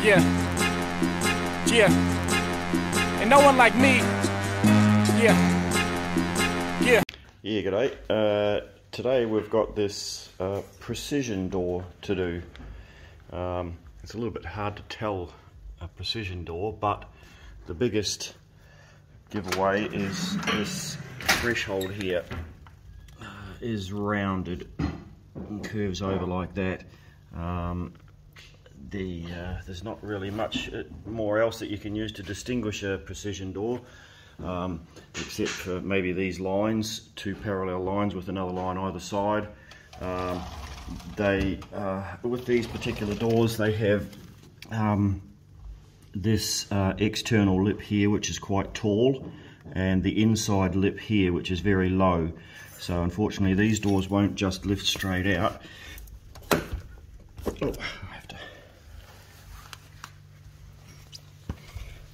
Yeah, yeah. And no one like me. Yeah, yeah. Yeah, g'day. Today we've got this precision door to do. It's a little bit hard to tell a precision door, but the biggest giveaway is this threshold here is rounded and curves over like that. There's not really much more else that you can use to distinguish a precision door, except for maybe these lines, two parallel lines with another line either side. With these particular doors, they have this external lip here, which is quite tall, and the inside lip here, which is very low. So unfortunately these doors won't just lift straight out. Oh, I have to.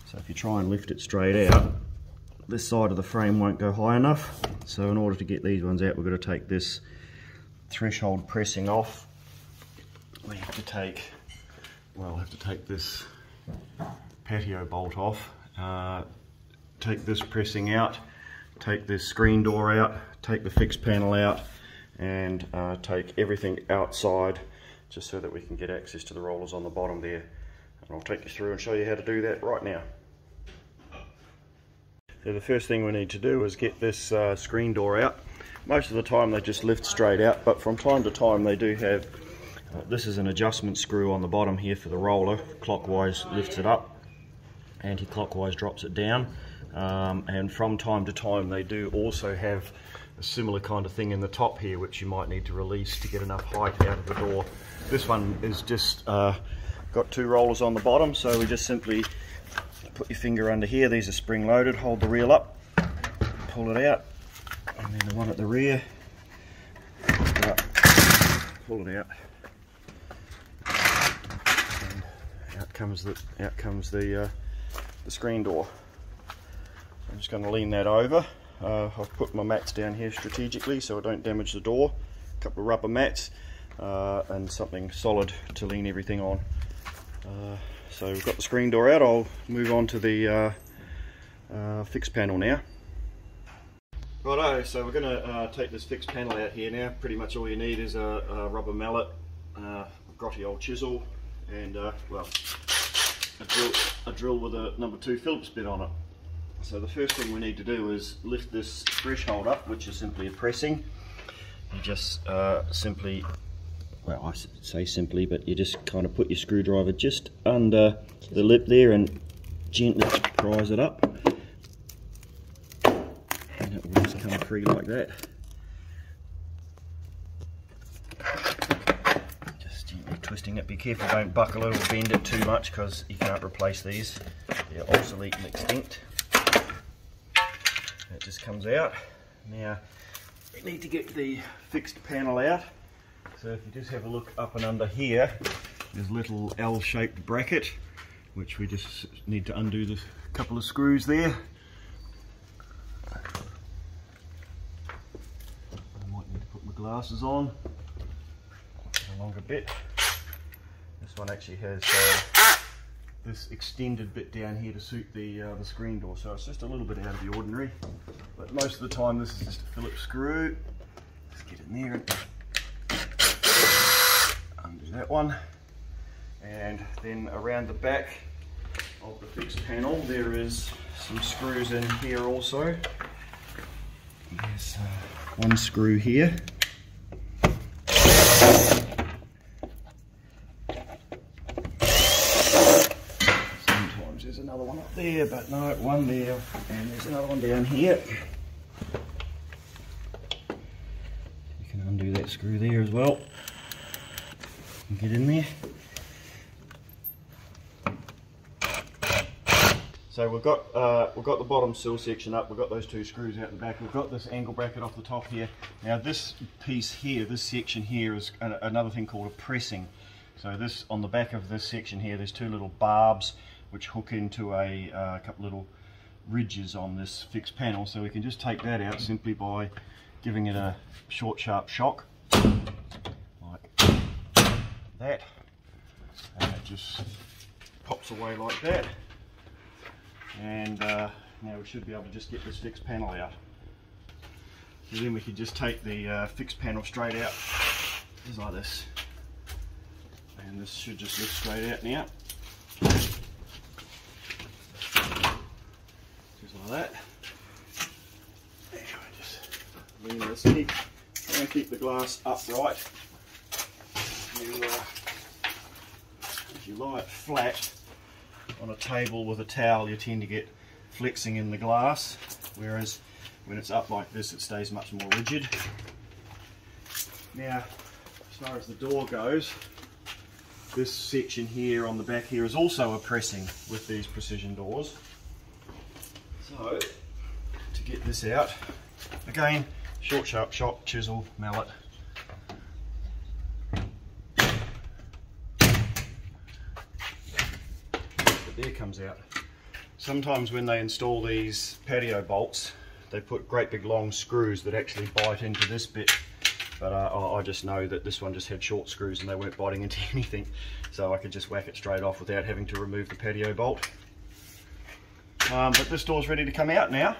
So if you try and lift it straight out, this side of the frame won't go high enough. So in order to get these ones out, we're going to take this threshold pressing off. We have to take, well, have to take this patio bolt off, take this pressing out, take this screen door out, take the fixed panel out, and take everything outside, just so that we can get access to the rollers on the bottom there. And I'll take you through and show you how to do that right now. So the first thing we need to do is get this screen door out. Most of the time they just lift straight out, but from time to time they do have, this is an adjustment screw on the bottom here for the roller. Clockwise lifts it up, anti-clockwise drops it down. And from time to time they do also have a similar kind of thing in the top here, which you might need to release to get enough height out of the door. This one is just got two rollers on the bottom, so we just simply put your finger under here. These are spring loaded. Hold the reel up, pull it out, and then the one at the rear, pull it out, and out comes the screen door. I'm just going to lean that over. I've put my mats down here strategically so I don't damage the door. A couple of rubber mats and something solid to lean everything on. So we've got the screen door out. I'll move on to the fixed panel now. Righto, so we're going to take this fixed panel out here now. Pretty much all you need is a rubber mallet, a grotty old chisel, and well, a drill with a number 2 Phillips bit on it. So the first thing we need to do is lift this threshold up, which is simply a pressing. You just simply, well, I say simply, but you just kind of put your screwdriver just under the lip there and gently prise it up, and it will just come free like that. Just gently twisting it. Be careful, don't buckle it or bend it too much, because you can't replace these. They're obsolete and extinct. It just comes out. Now we need to get the fixed panel out. So if you just have a look up and under here, there's a little L-shaped bracket, which we just need to undo the couple of screws there. I might need to put my glasses on. A longer bit. This one actually has this extended bit down here to suit the screen door, so it's just a little bit out of the ordinary, but most of the time this is just a Phillips screw. Let's get in there and undo that one, and then around the back of the fixed panel there is some screws in here also. There's one screw here. There's another one up there, but no, one there, and there's another one down here. You can undo that screw there as well and get in there. So we've got the bottom sill section up. We've got those two screws out the back. We've got this angle bracket off the top here. Now this piece here, this section here, is another thing called a pressing. So this, on the back of this section here, there's two little barbs which hook into a couple little ridges on this fixed panel. So we can just take that out simply by giving it a short, sharp shock, like that, and it just pops away like that, and now we should be able to just get this fixed panel out. And then we could just take the fixed panel straight out, just like this, and this should just lift straight out now, just like that. Anyway, just lean this in, try and keep the glass upright. If you lie it flat on a table with a towel, you tend to get flexing in the glass, whereas when it's up like this, it stays much more rigid. Now, as far as the door goes, this section here on the back here is also a pressing with these precision doors. So, to get this out, again, short, sharp shop, chisel, mallet. But there comes out. Sometimes when they install these patio bolts, they put great big long screws that actually bite into this bit, but I just know that this one just had short screws and they weren't biting into anything, so I could just whack it straight off without having to remove the patio bolt. But this door's ready to come out now.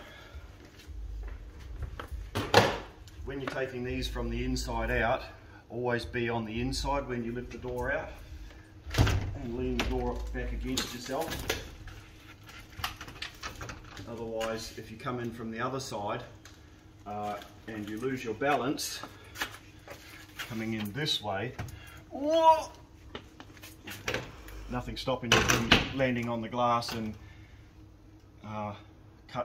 When you're taking these from the inside out, always be on the inside when you lift the door out, and lean the door back against yourself. Otherwise, if you come in from the other side and you lose your balance, coming in this way, whoa, nothing stopping you from landing on the glass and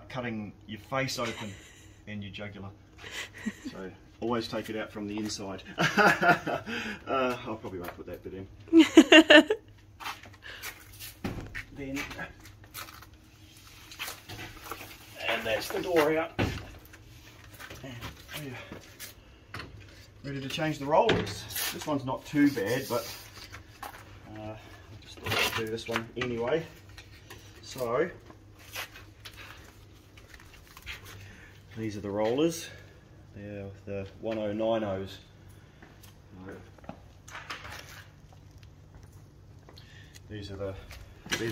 cutting your face open and your jugular. So always take it out from the inside. I'll probably won't put that bit in. Then. And that's the door out. And ready to change the rollers. This one's not too bad, but I just thought I'd do this one anyway. So, these are the rollers. They're the 1090s. These are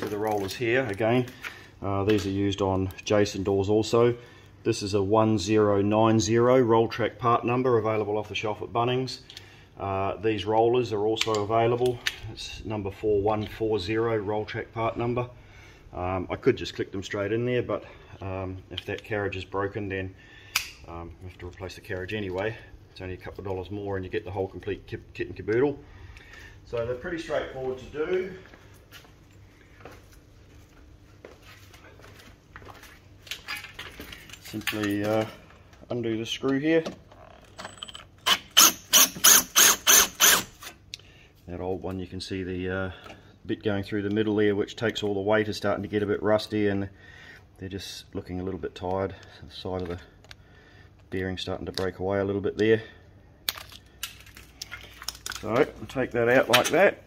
the rollers here again. These are used on Jason doors also. This is a 1090 roll track part number available off the shelf at Bunnings. These rollers are also available. It's number 4140 roll track part number. I could just click them straight in there, but if that carriage is broken, then we have to replace the carriage anyway. It's only a couple of dollars more and you get the whole complete kit and caboodle. So they're pretty straightforward to do. Simply undo the screw here. That old one, you can see the bit going through the middle there, which takes all the weight, is starting to get a bit rusty and they're just looking a little bit tired. The side of the bearing starting to break away a little bit there. So I'll take that out like that.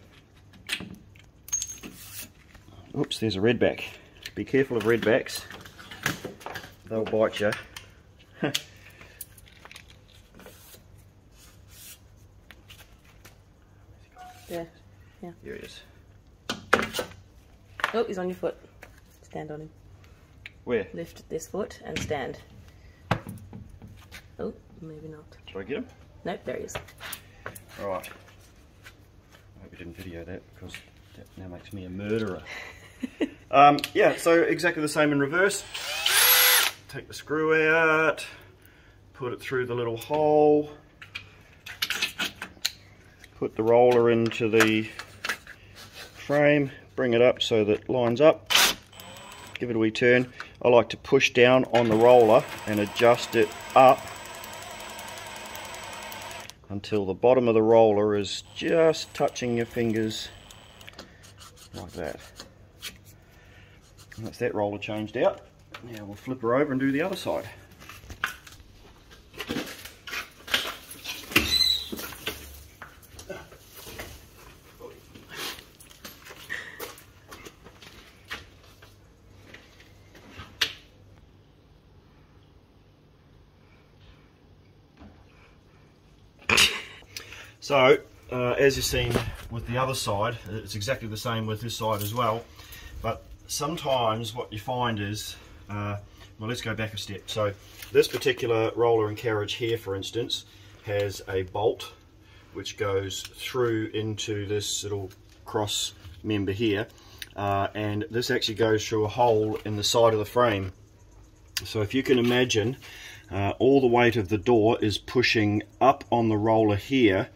Oops, there's a redback. Be careful of redbacks. They'll bite you. Yeah. Here he is. Oh, he's on your foot. Stand on him. Where? Lift this foot and stand. Oh, maybe not. Should I get him? Nope, there he is. Right. I hope you didn't video that because that now makes me a murderer. Yeah, so exactly the same in reverse. Take the screw out, put it through the little hole, put the roller into the frame, bring it up so that it lines up, give it a wee turn. I like to push down on the roller and adjust it up until the bottom of the roller is just touching your fingers like that. And that's that roller changed out. Now we'll flip her over and do the other side. So as you've seen with the other side, it's exactly the same with this side as well. But sometimes what you find is, well, let's go back a step. So this particular roller and carriage here, for instance, has a bolt which goes through into this little cross member here, and this actually goes through a hole in the side of the frame. So if you can imagine, all the weight of the door is pushing up on the roller here,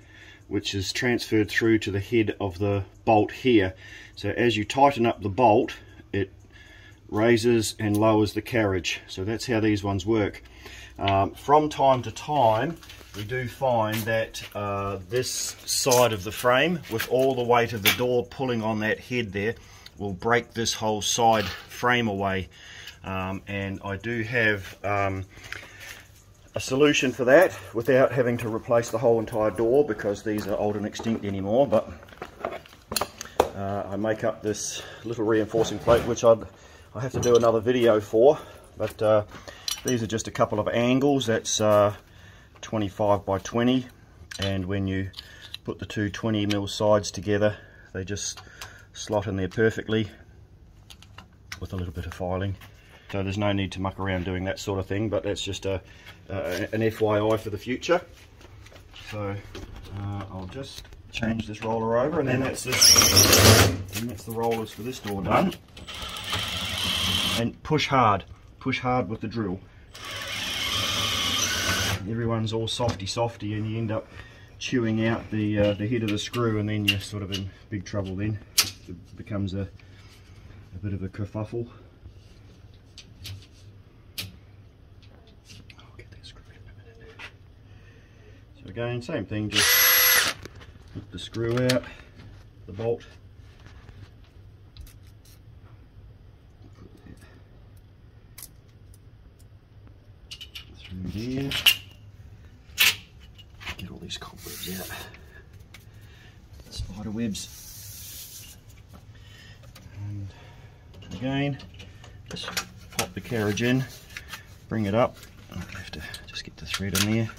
which is transferred through to the head of the bolt here. So as you tighten up the bolt, it raises and lowers the carriage. So that's how these ones work. From time to time, we do find that this side of the frame, with all the weight of the door pulling on that head there, will break this whole side frame away. And I do have a solution for that without having to replace the whole entire door, because these are old and extinct anymore. But I make up this little reinforcing plate, which I have to do another video for. But these are just a couple of angles. That's 25 by 20, and when you put the two 20mm sides together, they just slot in there perfectly with a little bit of filing. So there's no need to muck around doing that sort of thing, but that's just an FYI for the future. So I'll just change this roller over, and then that's the rollers for this door done. And push hard with the drill. Everyone's all softy, and you end up chewing out the head of the screw, and then you're sort of in big trouble. Then it becomes a bit of a kerfuffle. So again, same thing, just put the screw out, the bolt, through there, get all these cobwebs out, spider webs, and again, just pop the carriage in, bring it up. I have to just get the thread in there.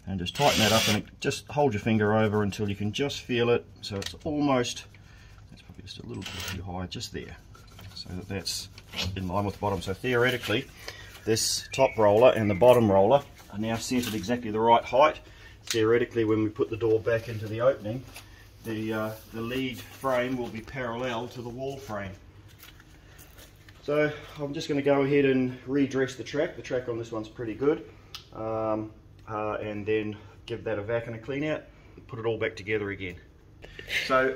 And just tighten that up, and just hold your finger over until you can just feel it. So it's almost, that's probably just a little bit too high, just there. So that's in line with the bottom. So theoretically, this top roller and the bottom roller are now set at exactly the right height. Theoretically, when we put the door back into the opening, the lead frame will be parallel to the wall frame. So I'm just going to go ahead and redress the track. The track on this one's pretty good. And then give that a vac and a clean out and put it all back together again. So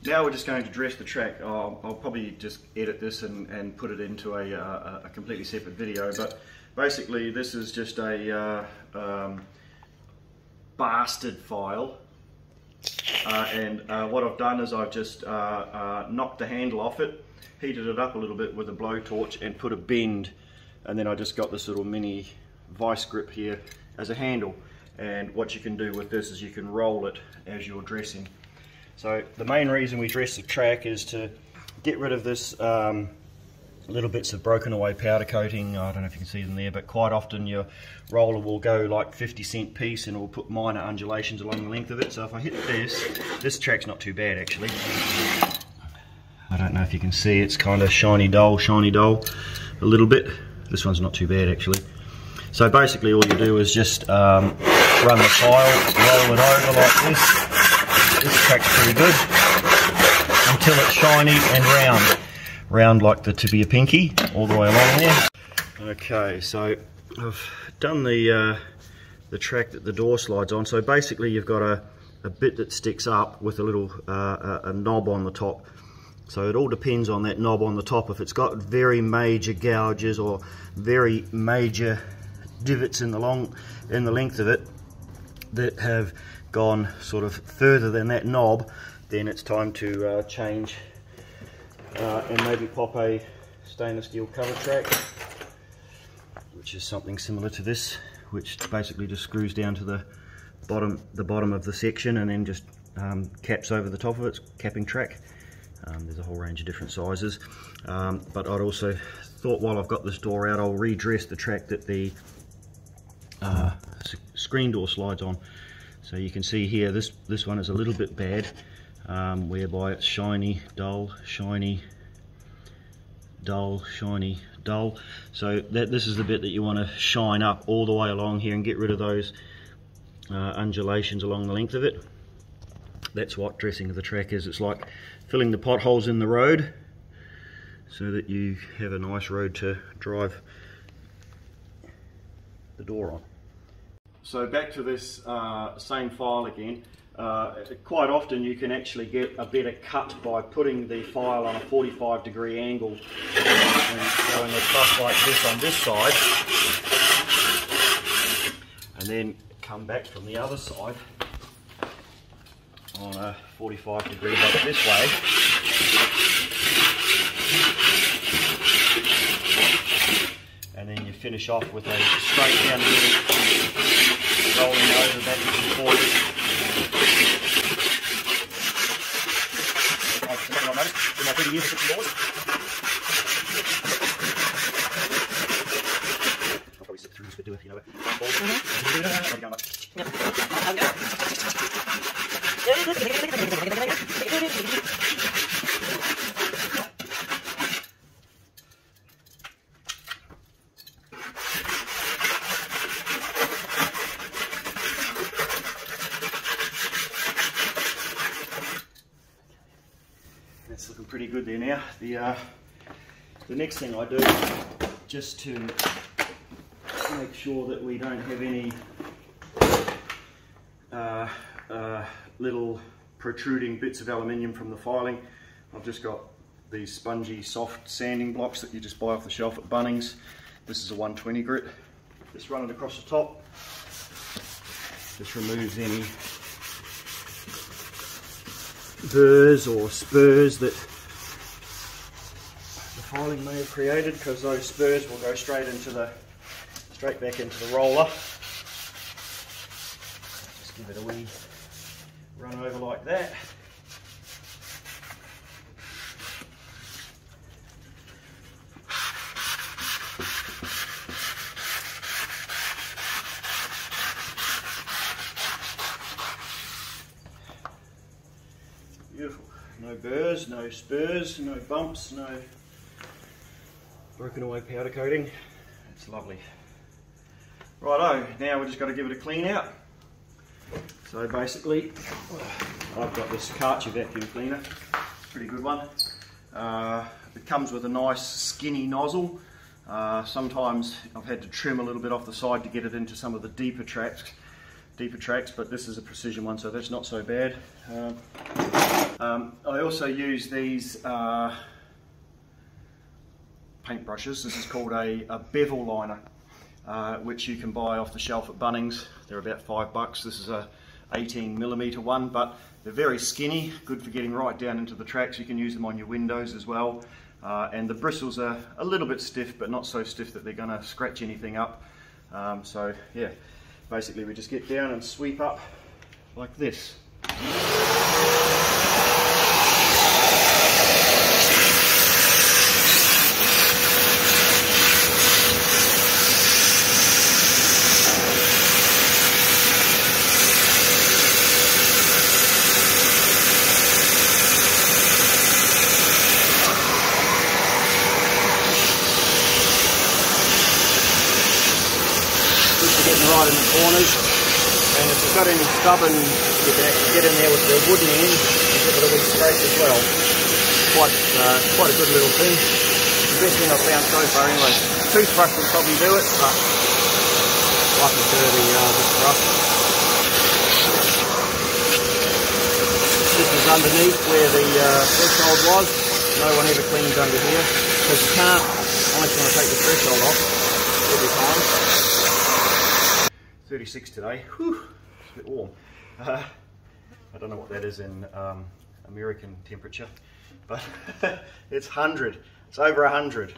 now we're just going to dress the track. I'll probably just edit this and put it into a completely separate video, but basically this is just a bastard file, and what I've done is I've just knocked the handle off it, heated it up a little bit with a blowtorch, and put a bend, and then I just got this little mini vice grip here as a handle. And what you can do with this is you can roll it as you're dressing. So the main reason we dress the track is to get rid of this little bits of broken away powder coating. I don't know if you can see them there, but quite often your roller will go like 50-cent piece, and it will put minor undulations along the length of it. So if I hit this track's not too bad actually. I don't know if you can see, it's kind of shiny dull a little bit. This one's not too bad actually. So basically all you do is just run the file, roll it over like this. This track's pretty good until it's shiny and round like the tip of your pinky, all the way along there. Okay, so I've done the track that the door slides on. So basically you've got a bit that sticks up with a little a knob on the top. So it all depends on that knob on the top. If it's got very major gouges or very major divots in the length of it that have gone sort of further than that knob, then it's time to change and maybe pop a stainless steel cover track, which is something similar to this, which basically just screws down to the bottom of the section and then just caps over the top of it. It's capping track. There's a whole range of different sizes, but I'd also thought while I've got this door out, I'll redress the track that the screen door slides on. So you can see here, this one is a little bit bad, whereby it's shiny, dull, shiny, dull, shiny, dull. So this is the bit that you want to shine up all the way along here and get rid of those undulations along the length of it. That's what dressing of the track is. It's like filling the potholes in the road so that you have a nice road to drive the door on. So back to this same file again. Quite often you can actually get a better cut by putting the file on a 45-degree angle and going across like this on this side, and then come back from the other side on a 45-degree like this way. And then you finish off with a straight down the middle, rolling over backwards and forwards. My 30 years of doors. I'll probably sit through this bit, do it, you know. That's looking pretty good there now. The next thing I do, just to make sure that we don't have any little protruding bits of aluminium from the filing, I've just got these spongy soft sanding blocks that you just buy off the shelf at Bunnings. This is a 120 grit. Just run it across the top. Just removes any burrs or spurs that the filing may have created, because those spurs will go straight back into the roller. Just give it a wee run over like that. Beautiful. No burrs, no spurs, no bumps, no broken away powder coating. It's lovely. Righto, now we've just got to give it a clean out. So basically, I've got this Karcher vacuum cleaner, pretty good one. It comes with a nice skinny nozzle. Sometimes I've had to trim a little bit off the side to get it into some of the deeper tracks, but this is a precision one, so that's not so bad. I also use these paintbrushes. This is called a bevel liner, which you can buy off the shelf at Bunnings. They're about $5. This is a 18mm one, but they're very skinny, good for getting right down into the tracks. You can use them on your windows as well. And the bristles are a little bit stiff, but not so stiff that they're going to scratch anything up. So yeah, basically we just get down and sweep up like this. Right in the corners, and if you've got any stubborn, you can actually get in there with the wooden end and give it a wee scrape as well. Quite a good little thing. The best thing I've found so far anyway. Toothbrush will probably do it, but I prefer this brush. This is underneath where the threshold was. No one ever cleans under here, because you can't, I just want to take the threshold off every time. 36 today. Whew, it's a bit warm. I don't know what that is in American temperature, but it's 100. It's over 100.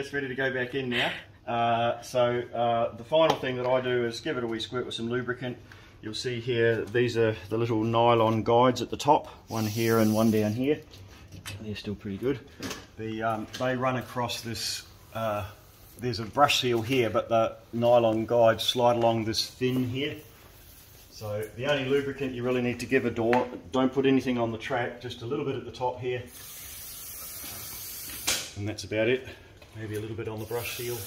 that's ready to go back in now. The final thing that I do is give it a wee squirt with some lubricant. You'll see here, these are the little nylon guides at the top, one here and one down here. They're still pretty good. They run across this, there's a brush seal here, but the nylon guides slide along this fin here. So the only lubricant you really need to give a door, don't put anything on the track, just a little bit at the top here. And that's about it. Maybe a little bit on the brush seal.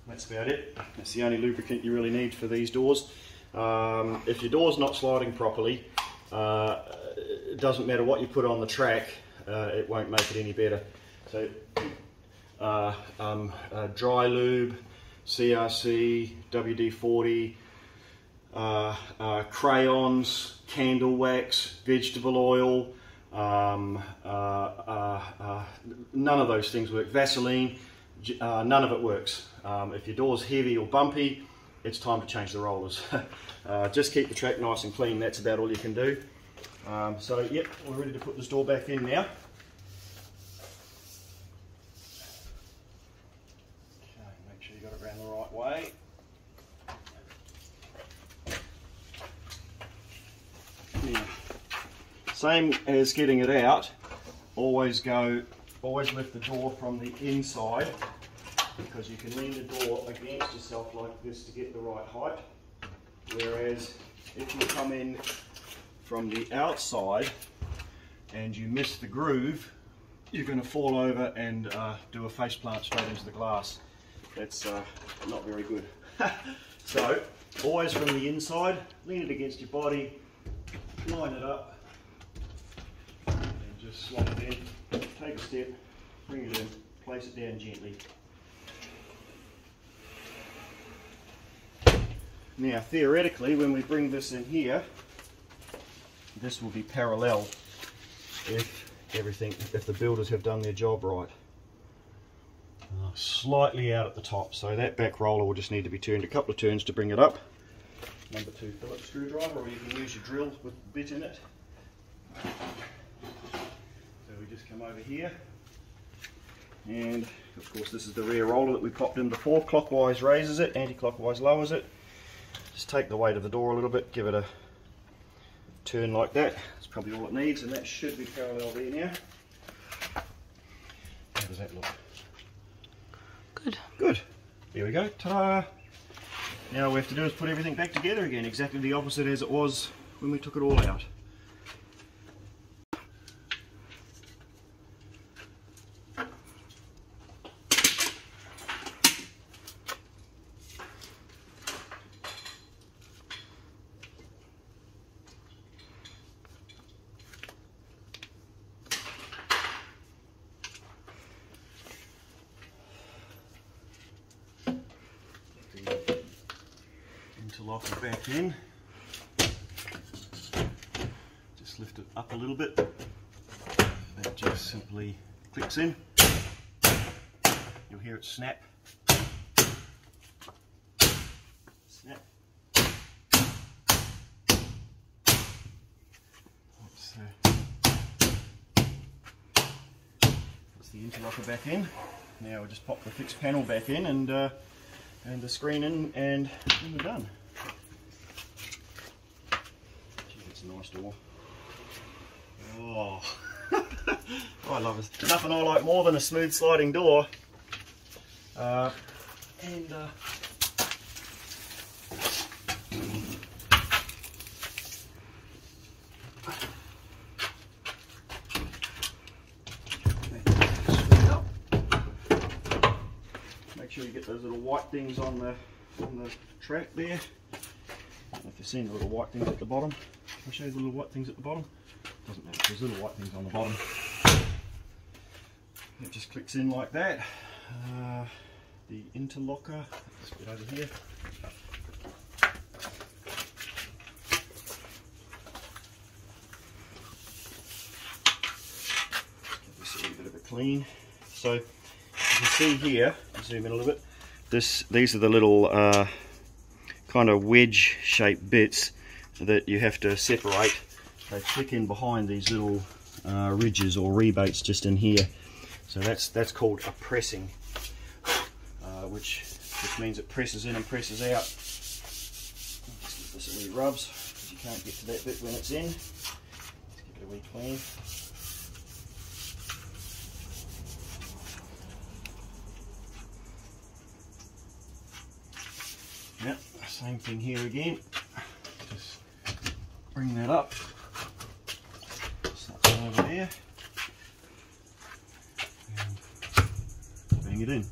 That's about it. That's the only lubricant you really need for these doors. If your door's not sliding properly, it doesn't matter what you put on the track, it won't make it any better. So dry lube, CRC, WD-40, crayons, candle wax, vegetable oil, none of those things work. Vaseline, none of it works. If your door's heavy or bumpy, it's time to change the rollers. Just keep the track nice and clean, that's about all you can do. So yep, we're ready to put this door back in now. Okay, make sure you got it around the right way. Now, same as getting it out, always lift the door from the inside, because you can lean the door against yourself like this to get the right height. Whereas if you come in from the outside and you miss the groove, you're going to fall over and do a face plant straight into the glass. That's not very good. So always from the inside, lean it against your body, line it up, and just slot it in. Take a step, bring it in, place it down gently. Now theoretically, when we bring this in here, this will be parallel if the builders have done their job right. Slightly out at the top, so that back roller will just need to be turned a couple of turns to bring it up. Number 2 Phillips screwdriver, or you can use your drill with the bit in it. So we just come over here, and of course this is the rear roller that we popped in before. Clockwise raises it, anti-clockwise lowers it. Just take the weight of the door a little bit, give it a turn like that. That's probably all it needs, and that should be parallel there now. How does that look? Good. Good. There we go. Ta-da! Now all we have to do is put everything back together again, exactly the opposite as it was when we took it all out. Interlock it back in. Just lift it up a little bit. That just simply clicks in. You'll hear it snap. Snap. That's the interlocker back in. Now we'll just pop the fixed panel back in and the screen in, and then we're done. Gee, that's a nice door. Oh, I love it. Nothing I like more than a smooth sliding door. Make sure you get those little white things on the track there. I don't know if you've seen the little white things at the bottom. I'll show you the little white things at the bottom. Doesn't matter, there's little white things on the bottom. It just clicks in like that. The interlocker, let's get over here. Give this a little bit of a clean. So you can see here, zoom in a little bit, these are the little kind of wedge shaped bits that you have to separate. They click in behind these little ridges or rebates just in here. So that's called a pressing. which just means it presses in and presses out. Just give this a wee rubs, because you can't get to that bit when it's in. Let's give it a wee clean. Yep, same thing here again. Just bring that up. Slap it over there. And bring it in.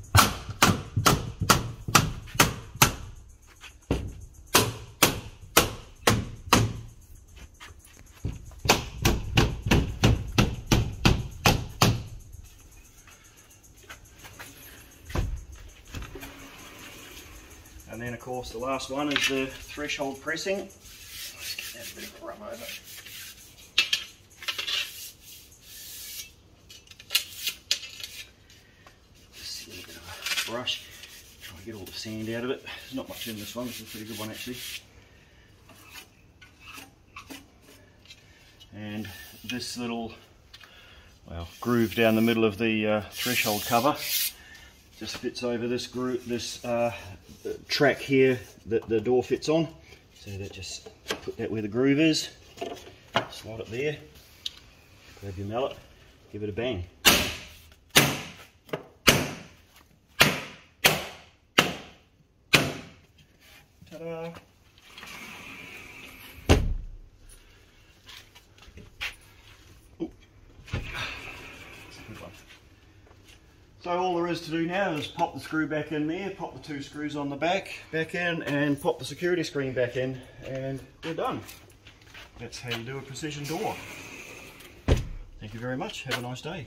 And then of course the last one is the threshold pressing. Let's get that a bit of a rub over. Just a little bit of a brush. Try to get all the sand out of it. There's not much in this one, this is a pretty good one actually. And this little, well, groove down the middle of the threshold cover just fits over this groove, this track here that the door fits on. So that just put that where the groove is, slide it there, grab your mallet, give it a bang. Ta-da! So all there is to do now is pop the screw back in there, pop the 2 screws on the back in, and pop the security screen back in, and we're done. That's how you do a precision door. Thank you very much. Have a nice day.